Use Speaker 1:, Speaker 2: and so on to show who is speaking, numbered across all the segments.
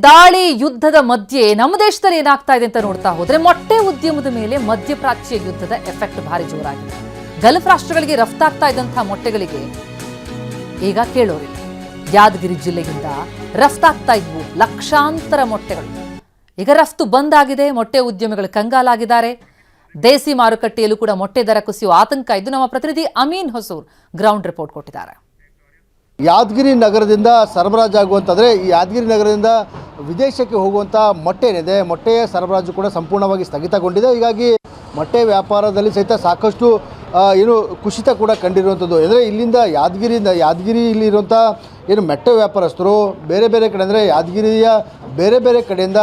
Speaker 1: ದಾಳಿ ಯುದ್ಧದ ಮಧ್ಯೆ ನಮ್ಮ ದೇಶದಲ್ಲಿ ಏನಾಗ್ತಾ ಇದೆ ಅಂತ ನೋಡ್ತಾ ಹೋದ್ರೆ ಮೊಟ್ಟೆ ಉದ್ಯಮದ ಮೇಲೆ ಮಧ್ಯಪ್ರಾಚ್ಯ ಯುದ್ಧದ ಎಫೆಕ್ಟ್ ಭಾರಿ ಜೋರಾಗಿದೆ. ಗಲ್ಫ್ ರಾಷ್ಟ್ರಗಳಿಗೆ ರಫ್ತಾಗ್ತಾ ಇದ್ದಂತಹ ಮೊಟ್ಟೆಗಳಿಗೆ ಈಗ ಕೇಳೋರಿಲ್ಲ. ಯಾದಗಿರಿ ಜಿಲ್ಲೆಯಿಂದ ರಫ್ತಾಗ್ತಾ ಇದ್ವು ಲಕ್ಷಾಂತರ ಮೊಟ್ಟೆಗಳು. ಈಗ ರಫ್ತು ಬಂದ್ ಆಗಿದೆ. ಮೊಟ್ಟೆ ಉದ್ಯಮಿಗಳು ಕಂಗಾಲಾಗಿದ್ದಾರೆ. ದೇಸಿ ಮಾರುಕಟ್ಟೆಯಲ್ಲೂ ಕೂಡ ಮೊಟ್ಟೆ ದರ ಕುಸಿಯುವ ಆತಂಕ ಇದ್ದು. ನಮ್ಮ ಪ್ರತಿನಿಧಿ ಅಮೀನ್ ಹೊಸೂರ್ ಗ್ರೌಂಡ್ ರಿಪೋರ್ಟ್ ಕೊಟ್ಟಿದ್ದಾರೆ.
Speaker 2: ಯಾದಗಿರಿ ನಗರದಿಂದ ಸರಬರಾಜಾಗುವಂತಾದರೆ ಈ ಯಾದಗಿರಿ ನಗರದಿಂದ ವಿದೇಶಕ್ಕೆ ಹೋಗುವಂಥ ಮೊಟ್ಟೆ ಏನಿದೆ, ಮೊಟ್ಟೆಯ ಸರಬರಾಜು ಕೂಡ ಸಂಪೂರ್ಣವಾಗಿ ಸ್ಥಗಿತಗೊಂಡಿದೆ. ಹೀಗಾಗಿ ಮೊಟ್ಟೆ ವ್ಯಾಪಾರದಲ್ಲಿ ಸಹಿತ ಸಾಕಷ್ಟು ಕುಸಿತ ಕೂಡ ಕಂಡಿರುವಂಥದ್ದು. ಅಂದರೆ ಇಲ್ಲಿಂದ ಯಾದಗಿರಿ ಇಲ್ಲಿರುವಂಥ ಮೊಟ್ಟೆ ವ್ಯಾಪಾರಸ್ಥರು ಬೇರೆ ಬೇರೆ ಕಡೆ, ಅಂದರೆ ಯಾದಗಿರಿಯ ಬೇರೆ ಬೇರೆ ಕಡೆಯಿಂದ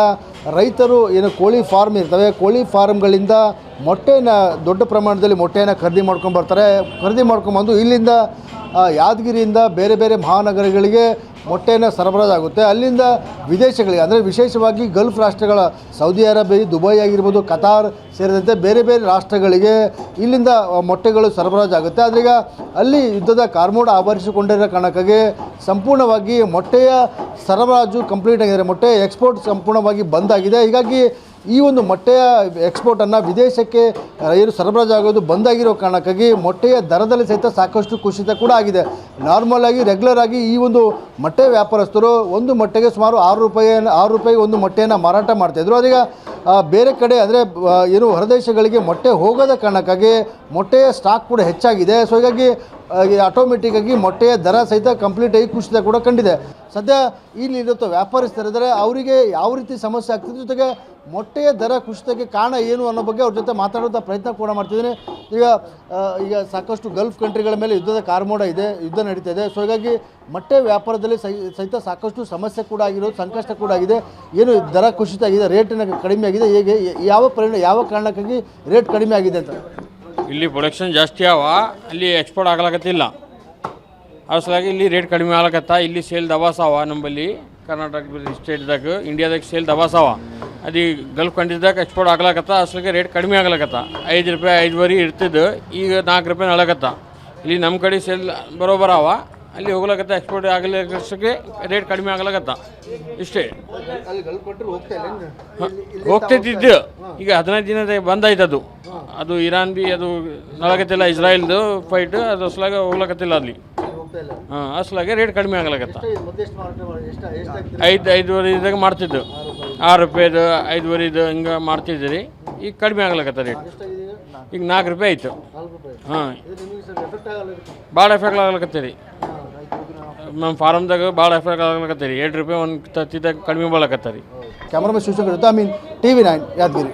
Speaker 2: ರೈತರು ಕೋಳಿ ಫಾರ್ಮ್ ಇರ್ತವೆ, ಕೋಳಿ ಫಾರ್ಮ್ಗಳಿಂದ ಮೊಟ್ಟೆನ ದೊಡ್ಡ ಪ್ರಮಾಣದಲ್ಲಿ ಮೊಟ್ಟೆಯನ್ನು ಖರೀದಿ ಮಾಡ್ಕೊಂಡ್ಬರ್ತಾರೆ. ಖರೀದಿ ಮಾಡ್ಕೊಂಬಂದು ಇಲ್ಲಿಂದ ಯಾದಗಿರಿಯಿಂದ ಬೇರೆ ಬೇರೆ ಮಹಾನಗರಗಳಿಗೆ ಮೊಟ್ಟೆಯನ್ನು ಸರಬರಾಜಾಗುತ್ತೆ. ಅಲ್ಲಿಂದ ವಿದೇಶಗಳಿಗೆ, ಅಂದರೆ ವಿಶೇಷವಾಗಿ ಗಲ್ಫ್ ರಾಷ್ಟ್ರಗಳ ಸೌದಿ ಅರೇಬಿಯಾ, ದುಬೈ ಆಗಿರ್ಬೋದು, ಕತಾರ್ ಸೇರಿದಂತೆ ಬೇರೆ ಬೇರೆ ರಾಷ್ಟ್ರಗಳಿಗೆ ಇಲ್ಲಿಂದ ಮೊಟ್ಟೆಗಳು ಸರಬರಾಜಾಗುತ್ತೆ. ಆದರೆ ಈಗ ಅಲ್ಲಿ ಯುದ್ಧದ ಕಾರ್ಮೋಡ ಆವರಿಸಿಕೊಂಡಿರೋ ಕಾರಣಕ್ಕಾಗಿ ಸಂಪೂರ್ಣವಾಗಿ ಮೊಟ್ಟೆಯ ಸರಬರಾಜು ಕಂಪ್ಲೀಟ್ ಆಗಿದೆ. ಮೊಟ್ಟೆ ಎಕ್ಸ್ಪೋರ್ಟ್ ಸಂಪೂರ್ಣವಾಗಿ ಬಂದಾಗಿದೆ. ಹೀಗಾಗಿ ಈ ಒಂದು ಮೊಟ್ಟೆಯ ಎಕ್ಸ್ಪೋರ್ಟನ್ನು ವಿದೇಶಕ್ಕೆ ಸರಬರಾಜಾಗೋದು ಬಂದಾಗಿರೋ ಕಾರಣಕ್ಕಾಗಿ ಮೊಟ್ಟೆಯ ದರದಲ್ಲಿ ಸಹಿತ ಸಾಕಷ್ಟು ಕುಸಿತ ಕೂಡ ಆಗಿದೆ. ನಾರ್ಮಲ್ ಆಗಿ ರೆಗ್ಯುಲರ್ ಆಗಿ ಈ ಒಂದು ಮೊಟ್ಟೆ ವ್ಯಾಪಾರಸ್ಥರು ಒಂದು ಮೊಟ್ಟೆಗೆ ಸುಮಾರು 6 ರೂಪಾಯಿ ಒಂದು ಮೊಟ್ಟೆಯನ್ನು ಮಾರಾಟ ಮಾಡ್ತಾಯಿದ್ರು. ಅದೀಗ ಬೇರೆ ಕಡೆ, ಅಂದರೆ ಹೊರದೇಶಗಳಿಗೆ ಮೊಟ್ಟೆ ಹೋಗೋದ ಕಾರಣಕ್ಕಾಗಿ ಮೊಟ್ಟೆಯ ಸ್ಟಾಕ್ ಕೂಡ ಹೆಚ್ಚಾಗಿದೆ. ಸೊ ಹೀಗಾಗಿ ಆಟೋಮೆಟಿಕ್ಕಾಗಿ ಮೊಟ್ಟೆಯ ದರ ಸಹಿತ ಕಂಪ್ಲೀಟಾಗಿ ಕುಸಿತ ಕೂಡ ಕಂಡಿದೆ. ಸದ್ಯ ಇಲ್ಲಿರುತ್ತ ವ್ಯಾಪಾರಸ್ಥರಿದ್ದಾರೆ, ಅವರಿಗೆ ಯಾವ ರೀತಿ ಸಮಸ್ಯೆ ಆಗ್ತಿದೆ, ಜೊತೆಗೆ ಮೊಟ್ಟೆಯ ದರ ಕುಸಿತಕ್ಕೆ ಕಾರಣ ಏನು ಅನ್ನೋ ಬಗ್ಗೆ ಅವ್ರ ಜೊತೆ ಮಾತಾಡುವಂಥ ಪ್ರಯತ್ನ ಕೂಡ ಮಾಡ್ತಿದ್ದೀನಿ. ಈಗ ಸಾಕಷ್ಟು ಗಲ್ಫ್ ಕಂಟ್ರಿಗಳ ಮೇಲೆ ಯುದ್ಧದ ಕಾರ್ಮೋಡ ಇದೆ, ಯುದ್ಧ ನಡೀತಾ ಇದೆ. ಸೊ ಹೀಗಾಗಿ ಮೊಟ್ಟೆ ವ್ಯಾಪಾರದಲ್ಲಿ ಸಹಿತ ಸಾಕಷ್ಟು ಸಮಸ್ಯೆ ಕೂಡ ಆಗಿರೋದು, ಸಂಕಷ್ಟ ಕೂಡ ಆಗಿದೆ. ದರ ಕುಸಿತ ಆಗಿದೆ, ರೇಟಿನ ಕಡಿಮೆ ಆಗಿದೆ. ಹೇಗೆ ಯಾವ ಕಾರಣಕ್ಕಾಗಿ ರೇಟ್ ಕಡಿಮೆ ಆಗಿದೆ ಅಂತ?
Speaker 3: ಇಲ್ಲಿ ಪ್ರೊಡಕ್ಷನ್ ಜಾಸ್ತಿ ಅವ, ಅಲ್ಲಿ ಎಕ್ಸ್ಪೋರ್ಟ್ ಆಗ್ಲಕತ್ತಿಲ್ಲ. ಅಸಲಾಗಿ ಇಲ್ಲಿ ರೇಟ್ ಕಡಿಮೆ ಆಗ್ಲಕತ್ತ. ಇಲ್ಲಿ ಸೇಲ್ ದವಾಸಾವ ನಂಬಲ್ಲಿ ಕರ್ನಾಟಕ ಸ್ಟೇಟ್ದಾಗ, ಇಂಡಿಯಾದಾಗ ಸೇಲ್ ದವಾಸಾವ. ಅದು ಗಲ್ಫ್ ಕಂಟ್ರಿದಾಗ ಎಕ್ಸ್ಪೋರ್ಟ್ ಆಗ್ಲಕತ್ತ. ಅಸಲಾಗಿ ರೇಟ್ ಕಡಿಮೆ ಆಗ್ಲಕತ್ತ. 5 ರೂಪಾಯಿ 5.5 ಇರ್ತಿದ್ದು ಈಗ 4 ರೂಪಾಯಿ ನಳಕತ್ತ. ಇಲ್ಲಿ ನಮ್ಮ ಕಡೆ ಸೇಲ್ ಬರೋಬರ ಅವ, ಅಲ್ಲಿ ಹೋಗ್ಲಕತ್ತ. ಎಕ್ಸ್ಪೋರ್ಟ್ ಆಗಲಿಕ್ಕೆ ರೇಟ್ ಕಡಿಮೆ ಆಗ್ಲಕತ್ತ. ಇಷ್ಟೇ ಹೋಗ್ತೈತಿದ್ದು. ಈಗ 15 ದಿನದ ಬಂದಾಯ್ತು. ಅದು ಇರಾನ್ ಬಿ ಅದು ನಳಕತ್ತಿಲ್ಲ, ಇಸ್ರಾಯಲ್ದು ಫೈಟ್, ಅದು ಅಸಲಾಗ ಹೋಗ್ಲಕತ್ತಿಲ್ಲ ಅಲ್ಲಿ. ಅಸಲಾಗೆ ರೇಟ್ ಕಡಿಮೆ ಆಗ್ಲಕತ್ತ. 5.5 ಮಾಡ್ತಿದ್ದು, 6 ರೂಪಾಯಿದು 5.5 ಹಿಂಗೆ ಮಾಡ್ತಿದ್ದೀರಿ. ಈಗ ಕಡಿಮೆ ಆಗ್ಲಕತ್ತ ರೇಟ್. ಈಗ 4 ರೂಪಾಯಿ ಆಯಿತು. ಭಾಳ ಎಫೆಕ್ಟ್ ಆಗ್ಲಕತ್ತೀರಿ. ನಮ್ಮ ಫಾರಮ್ದಾಗ ಭಾಳ ಎಫೆಕ್ಟ್ ಆಗ್ಲಕತ್ತೀರಿ. 2 ರೂಪಾಯಿ ಒಂದು ತತ್ತಿದಾಗ ಕಡಿಮೆ ಬಾಳಕತ್ತೀರಿ.
Speaker 2: ಕ್ಯಾಮ್ರಾಮನ್ ಶಿವಶಂಕರ್ ಜೊತೆ ಅಮೀನ್, TV9 ಯಾದಗಿರಿ.